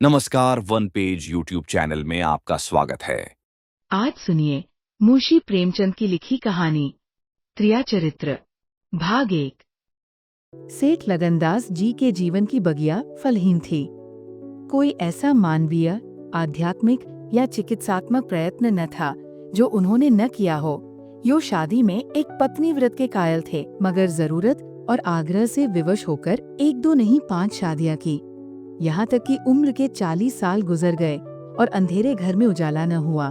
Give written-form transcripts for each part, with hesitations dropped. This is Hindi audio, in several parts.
नमस्कार, वन पेज यूट्यूब चैनल में आपका स्वागत है। आज सुनिए मुंशी प्रेमचंद की लिखी कहानी त्रिया चरित्र भाग 1। सेठ लगनदास जी के जीवन की बगिया फलहीन थी। कोई ऐसा मानवीय, आध्यात्मिक या चिकित्सात्मक प्रयत्न न था जो उन्होंने न किया हो। यो शादी में एक पत्नी व्रत के कायल थे, मगर जरूरत और आग्रह से विवश होकर 1-2 नहीं 5 शादियां की। यहाँ तक कि उम्र के 40 साल गुजर गए और अंधेरे घर में उजाला न हुआ।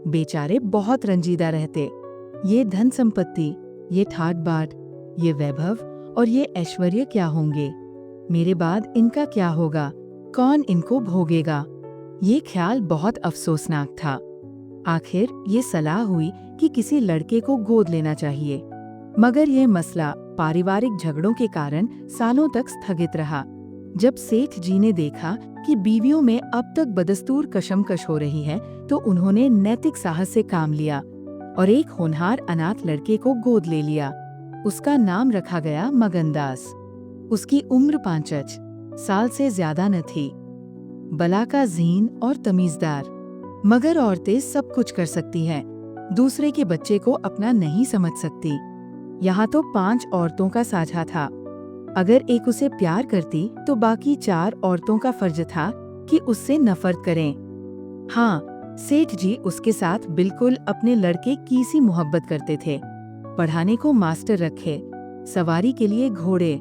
बेचारे बहुत रंजीदा रहते। ये धन संपत्ति, ये ठाट बाट, ये वैभव और ये ऐश्वर्य क्या होंगे? मेरे बाद इनका क्या होगा? कौन इनको भोगेगा? ये ख्याल बहुत अफसोसनाक था। आखिर ये सलाह हुई कि किसी लड़के को गोद लेना चाहिए, मगर ये मसला पारिवारिक झगड़ों के कारण सालों तक स्थगित रहा। जब सेठ जी ने देखा कि बीवियों में अब तक बदस्तूर कशमकश हो रही है, तो उन्होंने नैतिक साहस से काम लिया और एक होनहार अनाथ लड़के को गोद ले लिया। उसका नाम रखा गया मगनदास। उसकी उम्र 5 साल से ज्यादा न थी। बला का ज़ीन और तमीजदार। मगर औरतें सब कुछ कर सकती हैं, दूसरे के बच्चे को अपना नहीं समझ सकती। यहाँ तो 5 औरतों का साझा था। अगर एक उसे प्यार करती तो बाकी 4 औरतों का फर्ज था कि उससे नफरत करें। हाँ, सेठ जी उसके साथ बिल्कुल अपने लड़के की सी मोहब्बत करते थे। पढ़ाने को मास्टर रखे, सवारी के लिए घोड़े,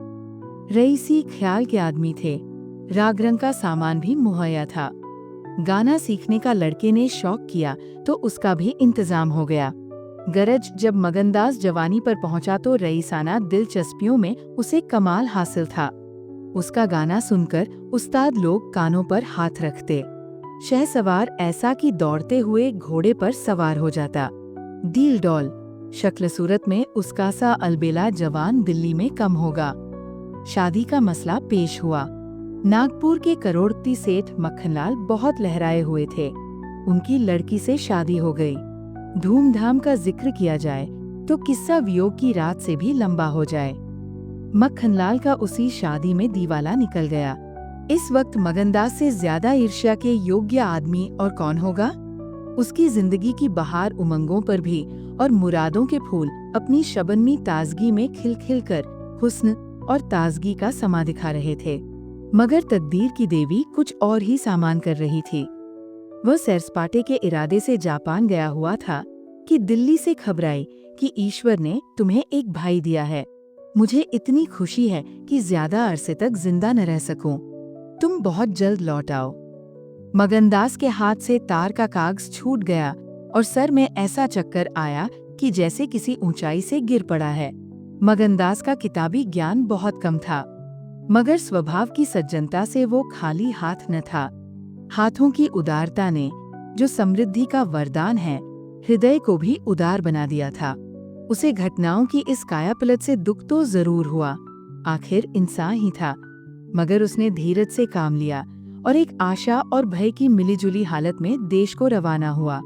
रईसी ख्याल के आदमी थे। रागरंग का सामान भी मुहैया था। गाना सीखने का लड़के ने शौक किया तो उसका भी इंतजाम हो गया। गरज जब मगनदास जवानी पर पहुंचा तो रईसाना दिलचस्पियों में उसे कमाल हासिल था। उसका गाना सुनकर उस्ताद लोग कानों पर हाथ रखते। शहसवार ऐसा कि दौड़ते हुए घोड़े पर सवार हो जाता। डील डॉल, शक्ल सूरत में उसका सा अलबेला जवान दिल्ली में कम होगा। शादी का मसला पेश हुआ। नागपुर के करोड़पति सेठ मक्खनलाल बहुत लहराए हुए थे। उनकी लड़की से शादी हो गई। धूमधाम का जिक्र किया जाए तो किस्सा वियोग की रात से भी लंबा हो जाए। मक्खनलाल का उसी शादी में दीवाला निकल गया। इस वक्त मगनदास से ज्यादा ईर्ष्या के योग्य आदमी और कौन होगा? उसकी जिंदगी की बहार उमंगों पर भी और मुरादों के फूल अपनी शबनमी ताजगी में खिलखिल कर हुस्न और ताजगी का समा दिखा रहे थे। मगर तकदीर की देवी कुछ और ही सामान कर रही थी। वह सैर-सपाटे के इरादे से जापान गया हुआ था कि दिल्ली से खबर आई कि ईश्वर ने तुम्हें एक भाई दिया है। मुझे इतनी खुशी है कि ज्यादा अरसे तक जिंदा न रह सकूं। तुम बहुत जल्द लौट आओ। मगनदास के हाथ से तार का कागज छूट गया और सर में ऐसा चक्कर आया कि जैसे किसी ऊंचाई से गिर पड़ा है। मगनदास का किताबी ज्ञान बहुत कम था, मगर स्वभाव की सज्जनता से वो खाली हाथ न था। हाथों की उदारता ने, जो समृद्धि का वरदान है, हृदय को भी उदार बना दिया था। उसे घटनाओं की इस कायापलट से दुख तो जरूर हुआ, आखिर इंसान ही था। मगर उसने धीरज से काम लिया और एक आशा और भय की मिलीजुली हालत में देश को रवाना हुआ।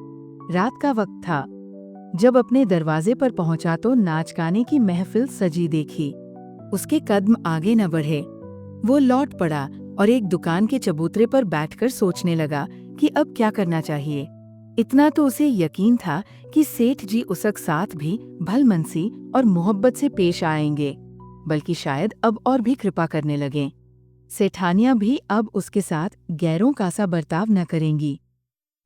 रात का वक्त था। जब अपने दरवाजे पर पहुंचा तो नाच गाने की महफिल सजी देखी। उसके कदम आगे न बढ़े। वो लौट पड़ा और एक दुकान के चबूतरे पर बैठकर सोचने लगा कि अब क्या करना चाहिए। इतना तो उसे यकीन था कि सेठ जी उसक साथ भी भलमनसी और मोहब्बत से पेश आएंगे, बल्कि शायद अब और भी कृपा करने लगें। सेठानियां भी अब उसके साथ गैरों का सा बर्ताव न करेंगी।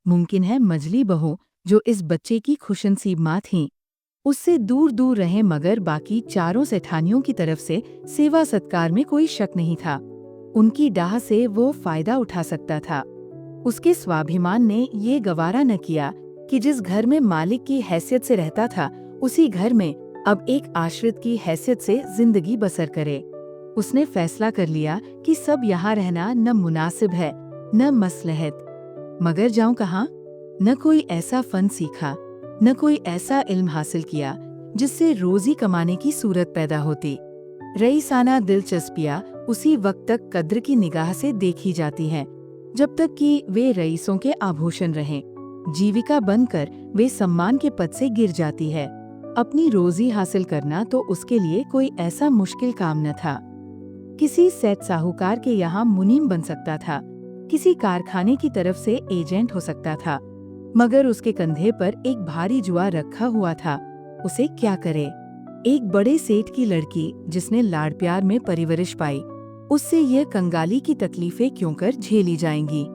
मुमकिन है मजली बहू, जो इस बच्चे की खुशनसीब माँ थीं, उससे दूर दूर रहे, मगर बाकी चारों सेठानियों की तरफ से सेवा सत्कार में कोई शक नहीं था। उनकी डाह से वो फायदा उठा सकता था। उसके स्वाभिमान ने ये गवारा न किया कि जिस घर में मालिक की हैसियत से रहता था, उसी घर में अब एक आश्रित की हैसियत से जिंदगी बसर करे। उसने फैसला कर लिया कि सब यहाँ रहना न मुनासिब है न मसलहत। मगर जाऊं कहाँ? न कोई ऐसा फन सीखा, न कोई ऐसा इल्म हासिल किया जिससे रोजी कमाने की सूरत पैदा होती। रईसाना दिलचस्पियाँ उसी वक्त तक कद्र की निगाह से देखी जाती हैं, जब तक कि वे रईसों के आभूषण रहें। जीविका बनकर वे सम्मान के पद से गिर जाती है। अपनी रोजी हासिल करना तो उसके लिए कोई ऐसा मुश्किल काम न था। किसी सेठ साहूकार के यहाँ मुनीम बन सकता था, किसी कारखाने की तरफ से एजेंट हो सकता था, मगर उसके कंधे पर एक भारी जुआ रखा हुआ था। उसे क्या करे? एक बड़े सेठ की लड़की जिसने लाड़ प्यार में परवरिश पाई, उससे ये कंगाली की तकलीफें क्यों कर झेली जाएंगी?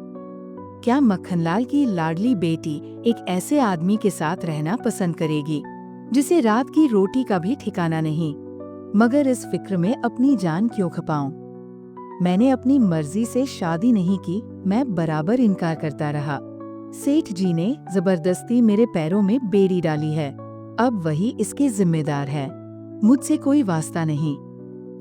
क्या मक्खनलाल की लाडली बेटी एक ऐसे आदमी के साथ रहना पसंद करेगी जिसे रात की रोटी का भी ठिकाना नहीं? मगर इस फिक्र में अपनी जान क्यों खपाऊं? मैंने अपनी मर्जी से शादी नहीं की, मैं बराबर इनकार करता रहा। सेठ जी ने जबरदस्ती मेरे पैरों में बेड़ी डाली है, अब वही इसके जिम्मेदार है, मुझसे कोई वास्ता नहीं।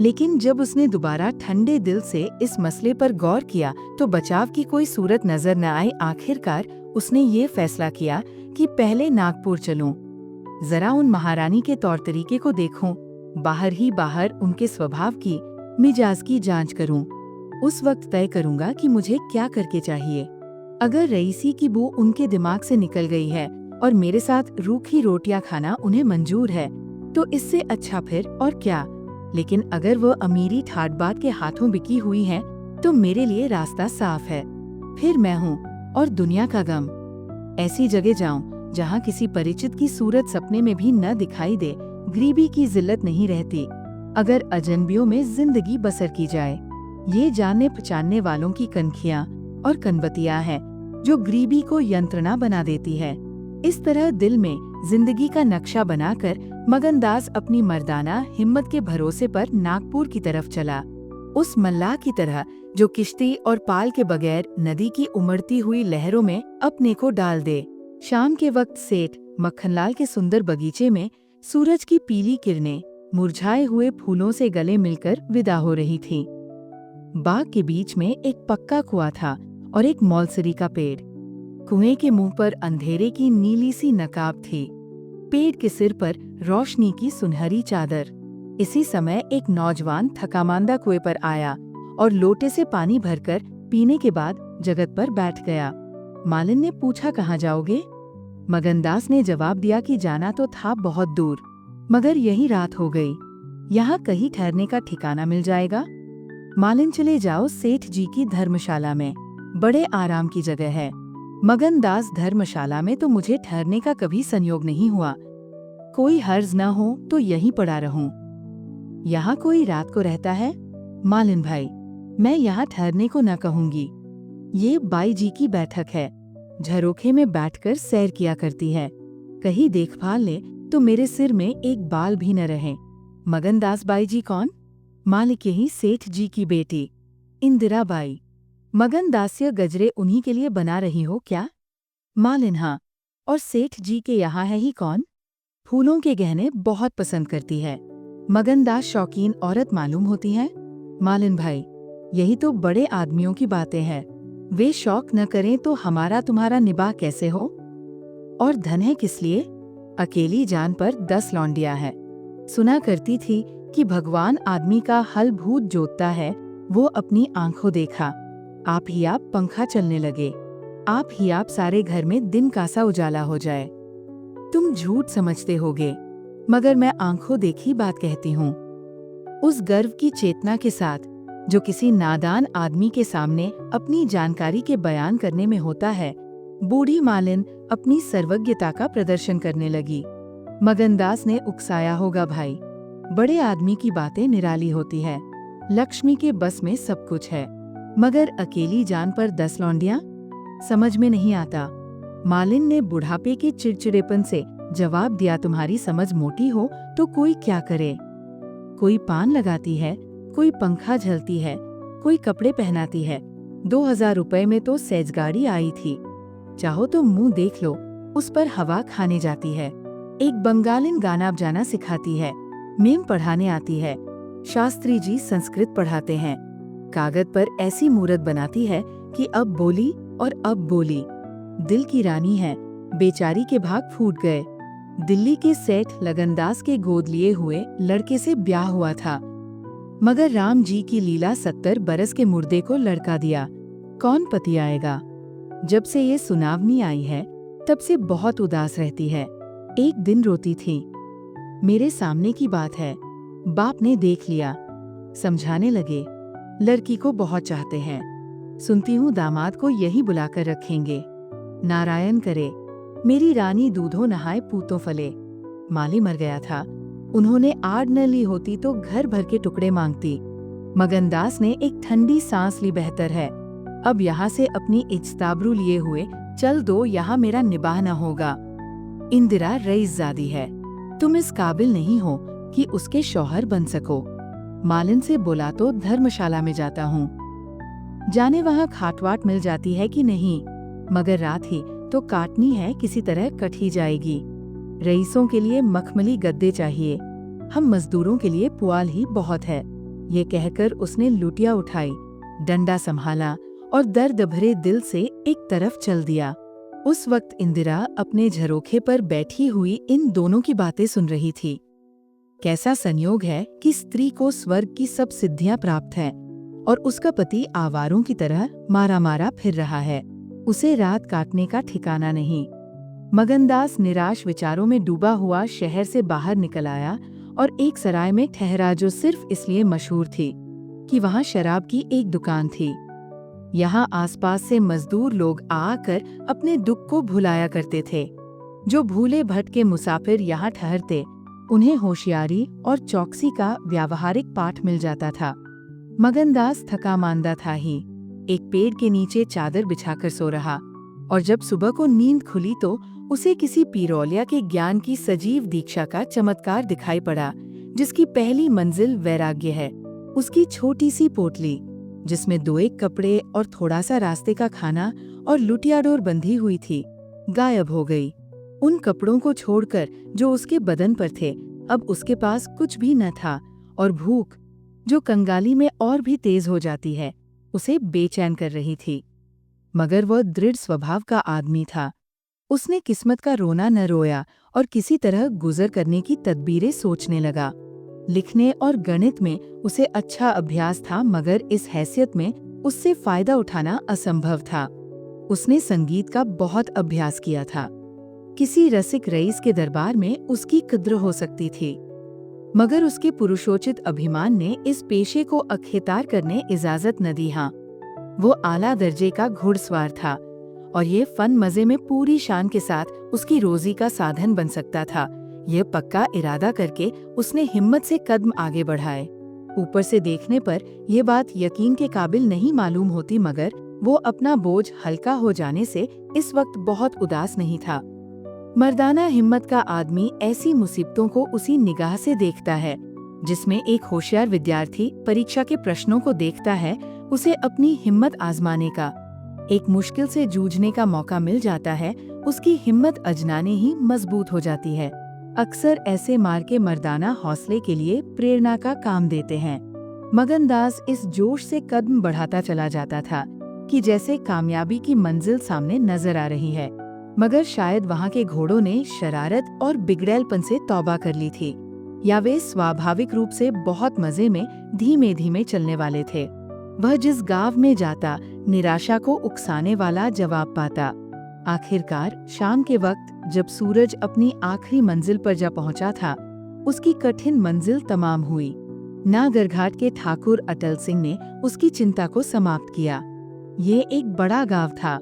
लेकिन जब उसने दोबारा ठंडे दिल से इस मसले पर गौर किया तो बचाव की कोई सूरत नजर न आई। आखिरकार उसने ये फैसला किया कि पहले नागपुर चलूं, जरा उन महारानी के तौर तरीके को देखूं, बाहर ही बाहर उनके स्वभाव की मिजाज की जांच करूं। उस वक्त तय करूंगा कि मुझे क्या करके चाहिए। अगर रईसी की बू उनके दिमाग से निकल गई है और मेरे साथ रूखी रोटियां खाना उन्हें मंजूर है तो इससे अच्छा फिर और क्या। लेकिन अगर वो अमीरी ठाट-बाट के हाथों बिकी हुई है तो मेरे लिए रास्ता साफ है। फिर मैं हूँ और दुनिया का गम। ऐसी जगह जाऊं जहाँ किसी परिचित की सूरत सपने में भी न दिखाई दे, गरीबी की जिल्लत नहीं रहती, अगर अजनबियों में जिंदगी बसर की जाए। ये जानने पहचानने वालों की कनखियाँ और कनबतियाँ हैं जो गरीबी को यंत्रणा बना देती है। इस तरह दिल में जिंदगी का नक्शा बनाकर मगनदास अपनी मर्दाना हिम्मत के भरोसे पर नागपुर की तरफ चला, उस मल्लाह की तरह जो किश्ती और पाल के बगैर नदी की उमड़ती हुई लहरों में अपने को डाल दे। शाम के वक्त सेठ मक्खनलाल के सुंदर बगीचे में सूरज की पीली किरणें मुरझाए हुए फूलों से गले मिलकर विदा हो रही थीं। बाग के बीच में एक पक्का कुआं था और एक मौलसरी का पेड़। कुएं के मुंह पर अंधेरे की नीली सी नकाब थी, पेड़ के सिर पर रोशनी की सुनहरी चादर। इसी समय एक नौजवान थकामांदा कुएं पर आया और लोटे से पानी भरकर पीने के बाद जगत पर बैठ गया। मालिन ने पूछा, कहाँ जाओगे? मगनदास ने जवाब दिया कि जाना तो था बहुत दूर, मगर यही रात हो गई, यहाँ कहीं ठहरने का ठिकाना मिल जाएगा? मालिन, चले जाओ सेठ जी की धर्मशाला में, बड़े आराम की जगह है। मगनदास, धर्मशाला में तो मुझे ठहरने का कभी संयोग नहीं हुआ, कोई हर्ज न हो तो यहीं पड़ा रहूं। यहाँ कोई रात को रहता है? मालिन भाई, मैं यहाँ ठहरने को न कहूँगी, ये बाई जी की बैठक है, झरोखे में बैठकर सैर किया करती है, कहीं देखभाल ले तो मेरे सिर में एक बाल भी न रहे। मगनदास, बाई जी कौन? मालिक, यही सेठ जी की बेटी इंदिरा बाई। मगनदास्य, गजरे उन्हीं के लिए बना रही हो क्या? मालिन, हाँ। और सेठ जी के यहाँ है ही कौन? फूलों के गहने बहुत पसंद करती है। मगनदास, शौकीन औरत मालूम होती है। मालिन भाई, यही तो बड़े आदमियों की बातें हैं, वे शौक न करें तो हमारा तुम्हारा निबाह कैसे हो? और धन है किस लिए? अकेली जान पर 10 लौंडिया है। सुना करती थी कि भगवान आदमी का हल भूत जोतता है, वो अपनी आंखों देखा। आप ही आप पंखा चलने लगे, आप ही आप सारे घर में दिन का सा उजाला हो जाए। तुम झूठ समझते होगे, मगर मैं आंखों देखी बात कहती हूँ। उस गर्व की चेतना के साथ जो किसी नादान आदमी के सामने अपनी जानकारी के बयान करने में होता है, बूढ़ी मालिन अपनी सर्वज्ञता का प्रदर्शन करने लगी। मगनदास ने उकसाया होगा, भाई, बड़े आदमी की बातें निराली होती है, लक्ष्मी के बस में सब कुछ है, मगर अकेली जान पर 10 लौंडियां? समझ में नहीं आता। मालिन ने बुढ़ापे के चिड़चिड़ेपन से जवाब दिया, तुम्हारी समझ मोटी हो तो कोई क्या करे? कोई पान लगाती है, कोई पंखा झलती है, कोई कपड़े पहनाती है। 2000 रुपए में तो सैजगाड़ी आई थी, चाहो तो मुंह देख लो, उस पर हवा खाने जाती है। एक बंगालिन गाना बजाना सिखाती है, मेम पढ़ाने आती है, शास्त्री जी संस्कृत पढ़ाते हैं, कागज पर ऐसी मूरत बनाती है कि अब बोली और अब बोली। दिल की रानी है, बेचारी के भाग फूट गए। दिल्ली के सेठ लगनदास के गोद लिए हुए लड़के से ब्याह हुआ था, मगर राम जी की लीला 70 बरस के मुर्दे को लड़का दिया, कौन पति आएगा? जब से ये सुनावनी आई है तब से बहुत उदास रहती है। एक दिन रोती थी। मेरे सामने की बात है, बाप ने देख लिया, समझाने लगे, लड़की को बहुत चाहते हैं, सुनती हूँ दामाद को यही बुलाकर रखेंगे। नारायण करे, मेरी रानी दूधो नहाए पूतों फले। माली मर गया था, उन्होंने आड़ न ली होती तो घर भर के टुकड़े मांगती। मगनदास ने एक ठंडी सांस ली, बेहतर है अब यहाँ से अपनी इज्ताबरू लिए हुए चल दो, यहाँ मेरा निबाह न होगा। इंदिरा रईसजादी है, तुम इस काबिल नहीं हो कि उसके शौहर बन सको। मालिन से बोला तो धर्मशाला में जाता हूँ, जाने वहाँ खाटवाट मिल जाती है कि नहीं, मगर रात ही तो काटनी है, किसी तरह कट ही जाएगी। रईसों के लिए मखमली गद्दे चाहिए, हम मजदूरों के लिए पुआल ही बहुत है। ये कहकर उसने लुटिया उठाई, डंडा संभाला और दर्द भरे दिल से एक तरफ चल दिया। उस वक्त इंदिरा अपने झरोखे पर बैठी हुई इन दोनों की बातें सुन रही थी। कैसा संयोग है कि स्त्री को स्वर्ग की सब सिद्धियां प्राप्त हैं और उसका पति आवारों की तरह मारा मारा फिर रहा है, उसे रात काटने का ठिकाना नहीं। मगनदास निराश विचारों में डूबा हुआ शहर से बाहर निकल आया और एक सराय में ठहरा, जो सिर्फ इसलिए मशहूर थी कि वहाँ शराब की एक दुकान थी। यहाँ आसपास से मजदूर लोग आकर अपने दुख को भुलाया करते थे। जो भूले भटके मुसाफिर यहाँ ठहरते, उन्हें होशियारी और चौकसी का व्यावहारिक पाठ मिल जाता था। मगनदास थका मांदा था ही, एक पेड़ के नीचे चादर बिछाकर सो रहा, और जब सुबह को नींद खुली तो उसे किसी पीरौलिया के ज्ञान की सजीव दीक्षा का चमत्कार दिखाई पड़ा, जिसकी पहली मंजिल वैराग्य है। उसकी छोटी सी पोटली, जिसमें 2-1 कपड़े और थोड़ा सा रास्ते का खाना और लुटिया डोर बंधी हुई थी, गायब हो गई। उन कपड़ों को छोड़कर जो उसके बदन पर थे, अब उसके पास कुछ भी न था, और भूख, जो कंगाली में और भी तेज हो जाती है, उसे बेचैन कर रही थी। मगर वह दृढ़ स्वभाव का आदमी था। उसने किस्मत का रोना न रोया और किसी तरह गुजर करने की तदबीरें सोचने लगा। लिखने और गणित में उसे अच्छा अभ्यास था, मगर इस हैसियत में उससे फायदा उठाना असंभव था। उसने संगीत का बहुत अभ्यास किया था। किसी रसिक रईस के दरबार में उसकी कद्र हो सकती थी, मगर उसके पुरुषोचित अभिमान ने इस पेशे को अख्तियार करने इजाजत न दी। हाँ, वो आला दर्जे का घुड़सवार था और ये फन मजे में पूरी शान के साथ उसकी रोजी का साधन बन सकता था। यह पक्का इरादा करके उसने हिम्मत से कदम आगे बढ़ाए। ऊपर से देखने पर यह बात यकीन के काबिल नहीं मालूम होती, मगर वो अपना बोझ हल्का हो जाने से इस वक्त बहुत उदास नहीं था। मर्दाना हिम्मत का आदमी ऐसी मुसीबतों को उसी निगाह से देखता है जिसमें एक होशियार विद्यार्थी परीक्षा के प्रश्नों को देखता है। उसे अपनी हिम्मत आजमाने का, एक मुश्किल से जूझने का मौका मिल जाता है, उसकी हिम्मत अजनाने ही मजबूत हो जाती है। अक्सर ऐसे मार के मर्दाना हौसले के लिए प्रेरणा का काम देते हैं। मगनदास इस जोश से कदम बढ़ाता चला जाता था कि जैसे कामयाबी की मंजिल सामने नजर आ रही है, मगर शायद वहाँ के घोड़ों ने शरारत और बिगड़ैलपन से तौबा कर ली थी, या वे स्वाभाविक रूप से बहुत मजे में धीमे धीमे चलने वाले थे। वह जिस गांव में जाता, निराशा को उकसाने वाला जवाब पाता। आखिरकार शाम के वक्त जब सूरज अपनी आखिरी मंजिल पर जा पहुंचा था, उसकी कठिन मंजिल तमाम हुई। नागरघाट के ठाकुर अटल सिंह ने उसकी चिंता को समाप्त किया। ये एक बड़ा गांव था,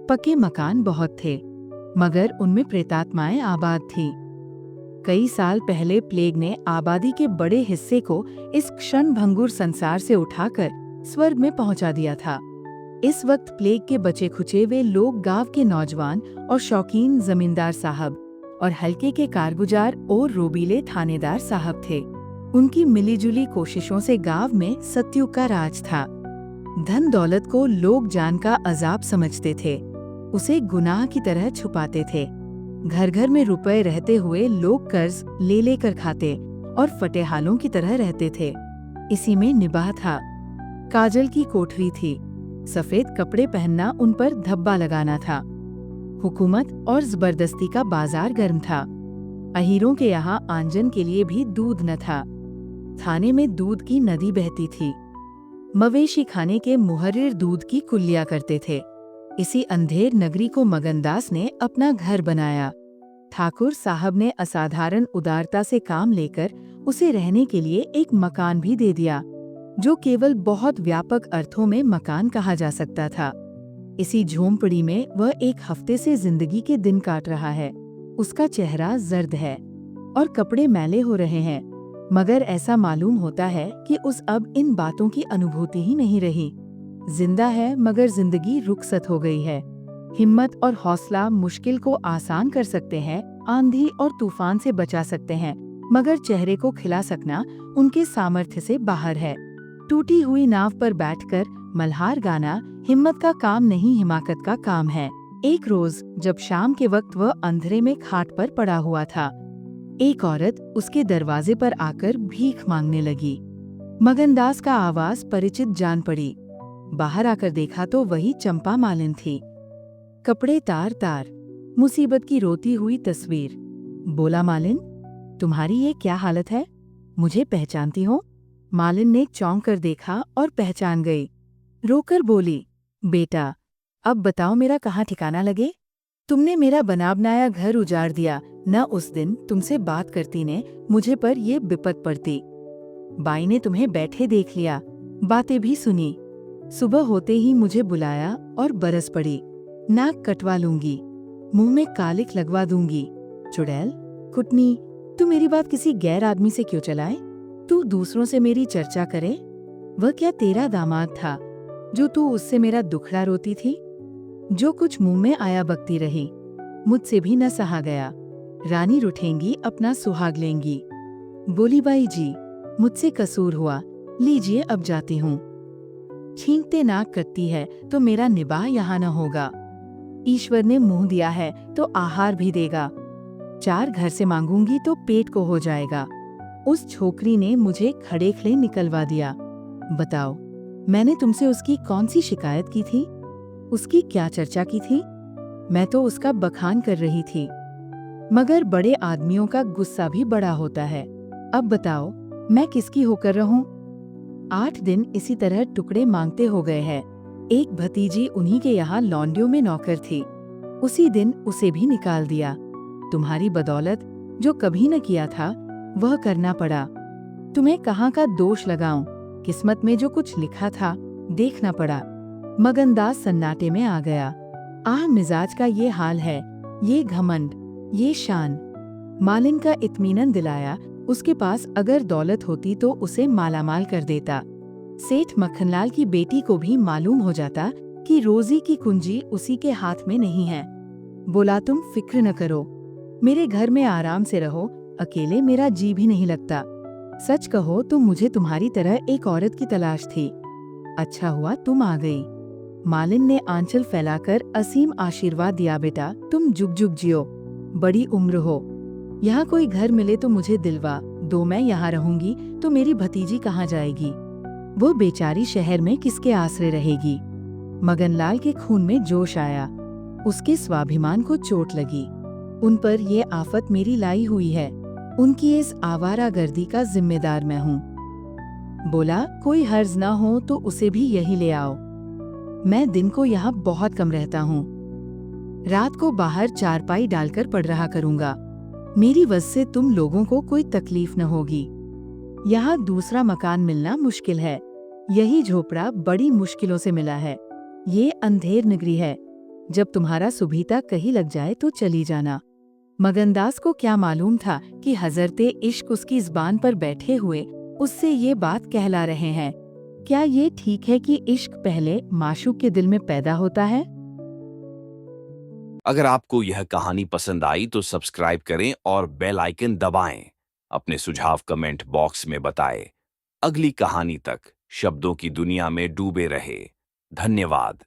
पक्के मकान बहुत थे, मगर उनमें प्रेतात्माएं आबाद थीं। कई साल पहले प्लेग ने आबादी के बड़े हिस्से को इस क्षणभंगुर संसार से उठाकर स्वर्ग में पहुंचा दिया था। इस वक्त प्लेग के बचे खुचे वे लोग गांव के नौजवान और शौकीन जमींदार साहब और हल्के के कारगुजार और रोबीले थानेदार साहब थे। उनकी मिलीजुली कोशिशों से गांव में सतयुग का राज था। धन दौलत को लोग जान का अजाब समझते थे, उसे गुनाह की तरह छुपाते थे। घर घर में रुपए रहते हुए लोग कर्ज ले लेकर खाते और फटेहालों की तरह रहते थे। इसी में निबाह था। काजल की कोठरी थी, सफेद कपड़े पहनना उन पर धब्बा लगाना था। हुकूमत और जबरदस्ती का बाजार गर्म था। अहीरों के यहाँ आंजन के लिए भी दूध न था। थाने में दूध की नदी बहती थी। मवेशी खाने के मुहर्रिर दूध की कुल्लिया करते थे। इसी अंधेर नगरी को मगनदास ने अपना घर बनाया। ठाकुर साहब ने असाधारण उदारता से काम लेकर उसे रहने के लिए एक मकान भी दे दिया। जो केवल बहुत व्यापक अर्थों में मकान कहा जा सकता था। इसी झोंपड़ी में वह एक हफ्ते से जिंदगी के दिन काट रहा है। उसका चेहरा जर्द है और कपड़े मैले हो रहे हैं, मगर ऐसा मालूम होता है कि उस अब इन बातों की अनुभूति ही नहीं रही। जिंदा है मगर जिंदगी रुखसत हो गई है। हिम्मत और हौसला मुश्किल को आसान कर सकते हैं, आंधी और तूफान से बचा सकते हैं, मगर चेहरे को खिला सकना उनके सामर्थ्य से बाहर है। टूटी हुई नाव पर बैठकर मल्हार गाना हिम्मत का काम नहीं, हिमाकत का काम है। एक रोज जब शाम के वक्त वह अंधेरे में खाट पर पड़ा हुआ था, एक औरत उसके दरवाजे पर आकर भीख मांगने लगी। मगनदास का आवाज परिचित जान पड़ी। बाहर आकर देखा तो वही चंपा मालिन थी। कपड़े तार तार, मुसीबत की रोती हुई तस्वीर। बोला, मालिन तुम्हारी ये क्या हालत है? मुझे पहचानती हो? मालिन ने चौंक कर देखा और पहचान गई। रोकर बोली, बेटा अब बताओ मेरा कहाँ ठिकाना लगे? तुमने मेरा बना बनाया घर उजाड़ दिया। न उस दिन तुमसे बात करती ने मुझे पर ये विपत पड़ती। बाई ने तुम्हें बैठे देख लिया, बातें भी सुनी। सुबह होते ही मुझे बुलाया और बरस पड़ी। नाक कटवा लूंगी, मुंह में कालिक लगवा दूंगी। चुड़ैल, कुटनी, तू मेरी बात किसी गैर आदमी से क्यों चलाए? तू दूसरों से मेरी चर्चा करे? वह क्या तेरा दामाद था जो तू उससे मेरा दुखड़ा रोती थी? जो कुछ मुंह में आया बकती रही, मुझसे भी न सहा गया। रानी रूठेंगी, अपना सुहाग लेंगी। बोली, बाई जी मुझसे कसूर हुआ, लीजिए अब जाती हूँ। छींकते नाक कटती है तो मेरा निबाह यहाँ न होगा। ईश्वर ने मुंह दिया है तो आहार भी देगा। 4 घर से मांगूंगी तो पेट को हो जाएगा। उस छोकरी ने मुझे खड़े खड़े निकलवा दिया। बताओ, मैंने तुमसे उसकी कौन सी शिकायत की थी? उसकी क्या चर्चा की थी? मैं तो उसका बखान कर रही थी। मगर बड़े आदमियों का गुस्सा भी बड़ा होता है। अब बताओ मैं किसकी होकर रहूं? 8 दिन इसी तरह टुकड़े मांगते हो गए हैं। एक भतीजी उन्हीं के यहाँ लौंडियों में नौकर थी। उसी दिन उसे भी निकाल दिया। तुम्हारी बदौलत जो कभी न किया था वह करना पड़ा। तुम्हें कहाँ का दोष लगाऊं? किस्मत में जो कुछ लिखा था देखना पड़ा। मगनदास सन्नाटे में आ गया। आह, मिजाज का ये हाल है, ये घमंड, ये शान। मालिन का इत्मीनान दिलाया। उसके पास अगर दौलत होती तो उसे मालामाल कर देता। सेठ मक्खनलाल की बेटी को भी मालूम हो जाता कि रोजी की कुंजी उसी के हाथ में नहीं है। बोला, तुम फिक्र न करो, मेरे घर में आराम से रहो, अकेले मेरा जी भी नहीं लगता। सच कहो तो मुझे तुम्हारी तरह एक औरत की तलाश थी। अच्छा हुआ तुम आ गई। मालिन ने आंचल फैलाकर असीम आशीर्वाद दिया। बेटा तुम जुग जुग जियो, बड़ी उम्र हो। यहाँ कोई घर मिले तो मुझे दिलवा दो, मैं यहाँ रहूंगी तो मेरी भतीजी कहाँ जाएगी? वो बेचारी शहर में किसके आसरे रहेगी? मगनलाल के खून में जोश आया। उसके स्वाभिमान को चोट लगी। उन पर ये आफत मेरी लाई हुई है। उनकी इस आवारागर्दी का जिम्मेदार मैं हूँ। बोला, कोई हर्ज ना हो तो उसे भी यही ले आओ। मैं दिन को यहाँ बहुत कम रहता हूँ। रात को बाहर चारपाई डालकर पढ़ रहा करूँगा। मेरी वजह से तुम लोगों को कोई तकलीफ न होगी। यहाँ दूसरा मकान मिलना मुश्किल है। यही झोपड़ा बड़ी मुश्किलों से मिला है। ये अंधेर नगरी है। जब तुम्हारा सुबीता कहीं लग जाए तो चली जाना। मगनदास को क्या मालूम था कि हजरते इश्क उसकी ज़बान पर बैठे हुए उससे ये बात कहला रहे हैं। क्या ये ठीक है कि इश्क पहले माशूक के दिल में पैदा होता है? अगर आपको यह कहानी पसंद आई तो सब्सक्राइब करें और बेल आइकन दबाएं। अपने सुझाव कमेंट बॉक्स में बताएं। अगली कहानी तक शब्दों की दुनिया में डूबे रहे। धन्यवाद।